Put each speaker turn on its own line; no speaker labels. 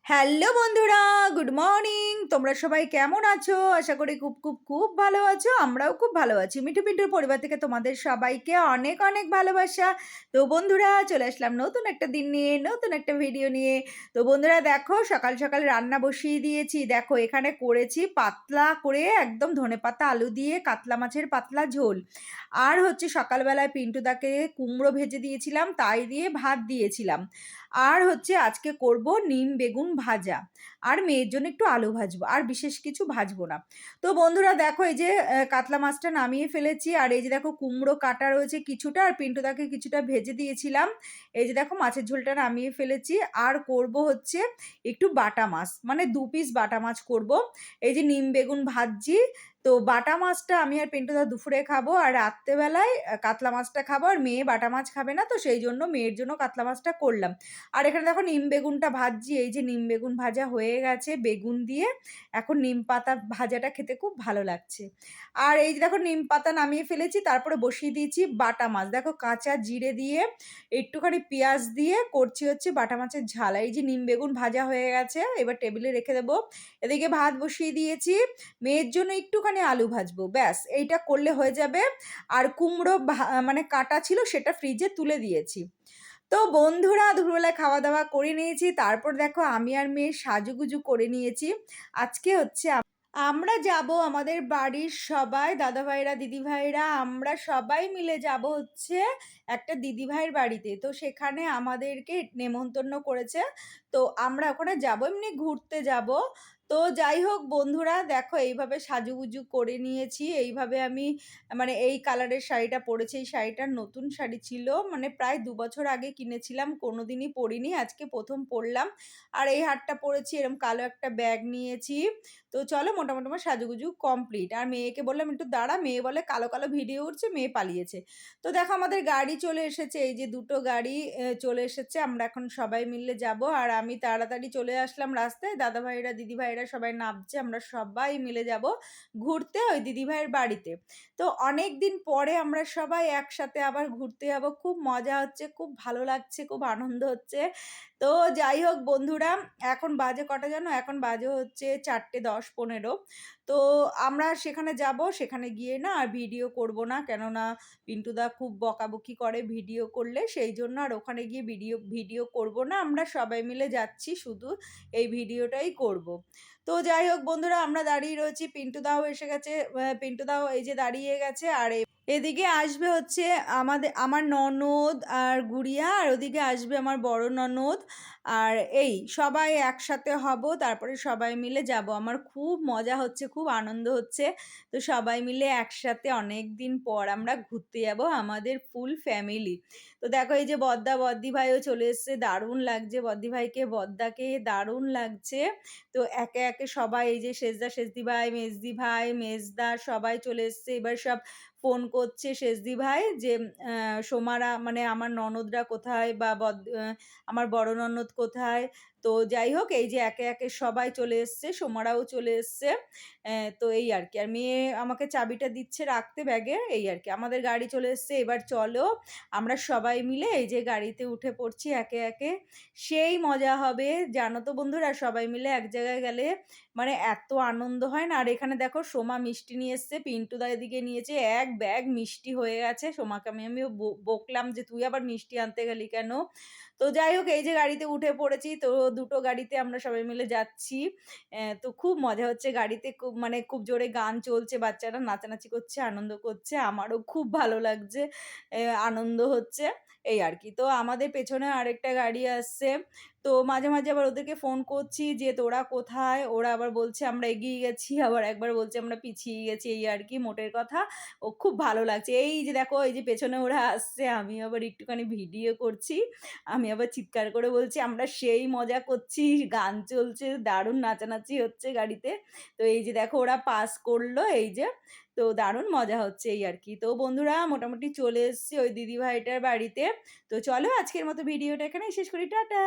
Hello বন্ধুরা, good morning. তোমরা সবাই কেমন আছো? আশা করি খুব খুব খুব ভালো আছো। আমরাও খুব ভালো আছি। মিঠু পিন্টুর পরিবার থেকে তোমাদের সবাইকে অনেক অনেক ভালোবাসা। তো বন্ধুরা, চলে আসলাম নতুন একটা দিন নিয়ে, নতুন একটা ভিডিও নিয়ে। তো বন্ধুরা দেখো, সকাল সকাল রান্না বসিয়ে দিয়েছি। দেখো এখানে করেছি পাতলা করে একদম ধনেপাতা আলু দিয়ে কাতলা মাছের পাতলা ঝোল। আর হচ্ছে সকালবেলায় পিন্টুদাকে কুমড়ো ভেজে দিয়েছিলাম, তাই দিয়ে ভাত দিয়েছিলাম। আর হচ্ছে আজকে করব নিম বেগুন ভাজা। আর মেয়ের জন্য একটু আলু ভাজবো, আর বিশেষ কিছু ভাজবো না। তো বন্ধুরা দেখো, এই যে কাতলা মাছটা নামিয়ে ফেলেছি, আর এই যে দেখো কুমড়ো কাটা রয়েছে কিছুটা, আর পিন্টুদাকে কিছুটা ভেজে দিয়েছিলাম। এই যে দেখো মাছের ঝোলটা নামিয়ে ফেলেছি। আর করব হচ্ছে একটু বাটা মাছ, মানে 2 পিস বাটা মাছ করব। এই যে নিম বেগুন ভাজছি। তো বাটা মাছটা আমি আর পিন্টুদা দুপুরে খাবো, আর রাত্রেবেলায় কাতলা মাছটা খাবো। আর মেয়ে বাটা মাছ খাবে না, তো সেই জন্য মেয়ের জন্য কাতলা মাছটা করলাম। আর এখানে দেখো নিম বেগুনটা ভাজছি। এই যে নিম বেগুন ভাজা হয়ে গেছে বেগুন দিয়ে। এখন নিম পাতা ভাজাটা খেতে খুব ভালো লাগছে। আর এই যে দেখো নিম পাতা নামিয়ে ফেলেছি, তারপরে বসিয়ে দিয়েছি বাটা মাছ। দেখো কাঁচা জিরে দিয়ে একটুখানি পেঁয়াজ দিয়ে করছি হচ্ছে বাটা মাছের ঝাল। এই যে নিম বেগুন ভাজা হয়ে গেছে, এবার টেবিলে রেখে দেবো। এদিকে ভাত বসিয়ে দিয়েছি, মেয়ের জন্য একটুখানি আলু ভাজবো, ব্যাস এইটা করলে হয়ে যাবে। আর কুমড়ো মানে কাটা ছিল, সেটা ফ্রিজে তুলে দিয়েছি। তো বন্ধুরা দুপুরবেলায় খাওয়া দাওয়া করে নিয়েছি, তারপর দেখো আমি আর মেয়ে সাজুগুজু করে নিয়েছি। আজকে হচ্ছে আমরা যাব, আমাদের বাড়ির সবাই দাদাভাইরা দিদিভাইরা আমরা সবাই মিলে যাব হচ্ছে একটা দিদিভাইয়ের বাড়িতে। তো সেখানে আমাদেরকে নেমন্তন্ন করেছে। তো আমরা ওখানে যাব, এমনি ঘুরতে যাব। তো যাই হোক বন্ধুরা, দেখো এইভাবে সাজুগুজু করে নিয়েছি। এইভাবে আমি মানে এই কালারের শাড়িটা পরেছি। এই শাড়িটার নতুন শাড়ি ছিল, মানে প্রায় 2 বছর আগে কিনেছিলাম, কোনোদিনই পরিনি, আজকে প্রথম পরলাম। আর এই হারটা পরেছি, এরকম কালো একটা ব্যাগ নিয়েছি। তো চলো মোটামুটি আমার সাজুগুজু কমপ্লিট। আর মেয়েকে বললাম একটু দাঁড়া, মেয়ে বলে কালো কালো ভিডিও উঠছে, মেয়ে পালিয়েছে। তো দেখো আমাদের গাড়ি চলে এসেছে, এই যে 2টো গাড়ি চলে এসেছে। আমরা এখন সবাই মিলে যাব। আর আমি তাড়াতাড়ি চলে আসলাম রাস্তায়, দাদাভাইরা দিদিভাইরা সবাই নামছে, আমরা সবাই মিলে যাব ঘুরতে ওই দিদিভাইয়ের বাড়িতে। তো অনেক দিন পরে আমরা সবাই একসাথে আবার ঘুরতে যাব, খুব মজা হচ্ছে, খুব ভালো লাগছে, খুব আনন্দ হচ্ছে। তো যাই হোক বন্ধুরা, এখন বাজে কটা জানো? এখন বাজে হচ্ছে 4:10-15। তো আমরা সেখানে যাব, সেখানে গিয়ে না আর ভিডিও করব না, কেননা পিন্টুদা খুব বকাবকি করে ভিডিও করলে, সেই জন্য আর ওখানে গিয়ে ভিডিও করব না। আমরা সবাই মিলে যাচ্ছি, শুধু এই ভিডিওটাই করব। তো যাই হোক বন্ধুরা, আমরা দাঁড়িয়ে রয়েছি, পিন্টুদাও এসে গেছে, পিন্টুদাও এই যে দাঁড়িয়ে গেছে। আর এদিকে আসবে হচ্ছে আমার ননদ আর গুড়িয়া, আর ওদিকে আসবে আমার বড় ননদ। আর এই সবাই একসাথে হব, তারপরে সবাই মিলে যাব। আমার খুব মজা হচ্ছে, খুব আনন্দ হচ্ছে। তো সবাই মিলে একসাথে অনেক দিন পর আমরা ঘুরতে যাব, আমাদের ফুল ফ্যামিলি। তো দেখো এই যে বদ্দা বদ্দি ভাইও চলে এসছে, দারুণ লাগছে বদ্দি ভাইকে বদ্দাকে, দারুণ লাগছে। তো একে একে সবাই, এই যে সেজদা সেজদি ভাই, মেজদি ভাই, মেজদা সবাই চলে এসছে। এবার সব ফোন করছে সেজদি ভাই যে সোমারা, মানে আমার ননদরা কোথায়, বা আমার বড় ননদ কোথায়। তো যাই হোক, এই যে একে একে সবাই চলে এসছে, সোমারাও চলে এসছে। তো এই আর কি। আর মেয়ে আমাকে চাবিটা দিচ্ছে রাখতে ব্যাগে, এই আর কি। আমাদের গাড়ি চলে এসছে, এবার চলো আমরা সবাই মিলে এই যে গাড়িতে উঠে পড়ছি একে একে। সেই মজা হবে জানো তো বন্ধুরা, সবাই মিলে এক জায়গায় গেলে মানে এত আনন্দ হয় না। আর এখানে দেখো সোমা মিষ্টি নিয়ে এসছে, পিন্টুদা এদিকে নিয়েছে এক ব্যাগ মিষ্টি হয়ে গেছে। সোমাকে আমিও বকলাম যে তুই আবার মিষ্টি আনতে গেলি কেন। তো যাই হোক, এই যে গাড়িতে উঠে পড়েছি, তো 2টো গাড়িতে আমরা সবাই মিলে যাচ্ছি। তো খুব মজা হচ্ছে গাড়িতে, খুব মানে খুব জোরে গান চলছে, বাচ্চারা নাচানাচি করছে, আনন্দ করছে, আমারও খুব ভালো লাগছে, আনন্দ হচ্ছে, এই আর কি। তো আমাদের পেছনে আরেকটা গাড়ি আসছে। তো মাঝে মাঝে আবার ওদেরকে ফোন করছি যে তোরা কোথায়, ওরা আবার বলছে আমরা এগিয়ে গেছি, আবার একবার বলছে আমরা পিছিয়ে গেছি, এই আর কি মোটের কথা। ও খুব ভালো লাগছে। এই যে দেখো, এই যে পেছনে ওরা আসছে, আমি আবার একটুখানি ভিডিও করছি, আমি আবার চিৎকার করে বলছি আমরা সেই মজা করছি, গান চলছে, দারুণ নাচানাচি হচ্ছে গাড়িতে। তো এই যে দেখো ওরা পাস করলো, এই যে। তো দারুণ মজা হচ্ছে, এই আর কি। তো বন্ধুরা মোটামুটি চলে এসেছি ওই দিদিভাইটার বাড়িতে। তো চলো আজকের মতো ভিডিওটা এখানেই শেষ করি, টাটা।